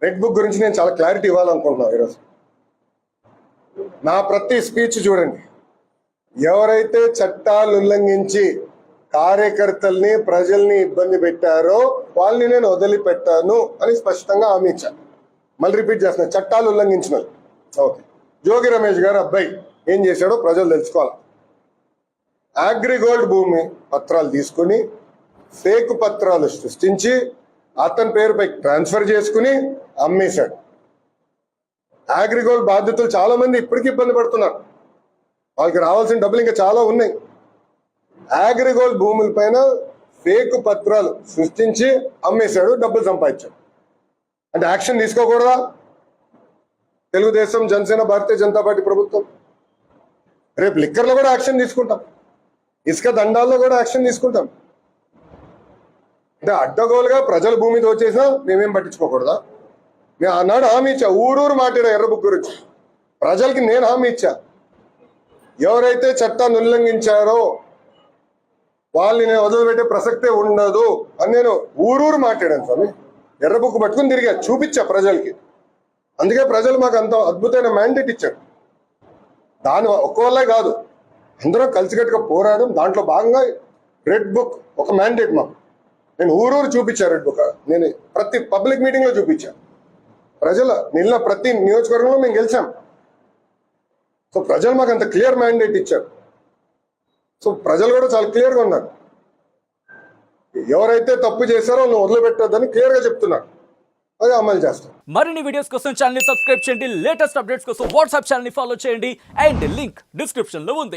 Red book గురించి నేను చాలా క్లారిటీ ఇవ్వాలనుకుంటున్నాను ఈరోజు. నా ప్రతి స్పీచ్ చూడండి, ఎవరైతే చట్టాలు ఉల్లంఘించి కార్యకర్తల్ని ప్రజల్ని ఇబ్బంది పెట్టారో వాళ్ళని నేను వదిలిపెట్టాను అని స్పష్టంగా హామీ ఇచ్చాను. మళ్ళీ రిపీట్ చేస్తున్నా, చట్టాలు ఉల్లంఘించిన ఓకే. జోగి రమేష్ గారు అబ్బాయి ఏం చేశాడో ప్రజలు తెలుసుకోవాలి. అగ్రిగోల్డ్ భూమి పత్రాలు తీసుకుని ఫేక్ పత్రాలు సృష్టించి అతని పేరుపై ట్రాన్స్ఫర్ చేసుకుని అమ్మేశాడు. అగ్రిగోల్డ్ బాధితులు చాలా మంది ఇప్పటికీ ఇబ్బంది పడుతున్నారు. వాళ్ళకి రావాల్సిన డబ్బులు ఇంకా చాలా ఉన్నాయి. అగ్రిగోల్డ్ భూముల పైన ఫేక్ పత్రాలు సృష్టించి అమ్మేశాడు, డబ్బులు సంపాదించాడు. అంటే యాక్షన్ తీసుకోకూడదా? తెలుగుదేశం, జనసేన, భారతీయ జనతా పార్టీ ప్రభుత్వం రేపు లిక్కర్లో కూడా యాక్షన్ తీసుకుంటాం, ఇసుక దండాల్లో కూడా యాక్షన్ తీసుకుంటాం. అంటే అడ్డగోలుగా ప్రజల భూమి దోచేసినా మేమేం పట్టించుకోకూడదా? నేను ఆనాడు హామీ ఇచ్చా, ఊరూరు మాట్లాడా ఎర్ర బుక్ గురించి. ప్రజలకి నేను హామీ ఇచ్చా, ఎవరైతే చట్టాన్ని ఉల్లంఘించారో వాళ్ళని నేను వదిలిపెట్టే ప్రసక్తే ఉండదు అని నేను ఊరూరు మాట్లాడాను స్వామి. ఎర్ర బుక్ పట్టుకుని తిరిగా చూపించా ప్రజలకి. అందుకే ప్రజలు మాకు అంత అద్భుతమైన మ్యాండేట్ ఇచ్చారు. దాని ఒక్కవల్లే కాదు, అందరం కలిసికట్టుగా పోరాడడం. దాంట్లో భాగంగా రెడ్ బుక్ ఒక మ్యాండేట్ మాకు. నేను ఊరూరు చూపించా రెడ్ బుక్. నేను ప్రతి పబ్లిక్ మీటింగ్లో చూపించా. ప్రజల నిన్న ప్రతి నియోజకవర్గంలో మేము గెలిచాం. సో ప్రజలు మాకు అంత క్లియర్ మ్యాండేట్ ఇచ్చారు. సో ప్రజలు కూడా చాలా క్లియర్గా ఉన్నారు. ఎవరైతే తప్పు చేశారో వాళ్ళు వదిలిపెట్టొద్దని క్లియర్గా చెప్తున్నారు. అది అమలు చేస్తాం. మరిన్ని వీడియోస్ కోసం ఛానల్ ని సబ్స్క్రైబ్ చేయండి. లేటెస్ట్ అప్డేట్స్ కోసం వాట్సాప్ ఛానల్ ని ఫాలో చేయండి. అండ్ లింక్ డిస్క్రిప్షన్ లో ఉంది.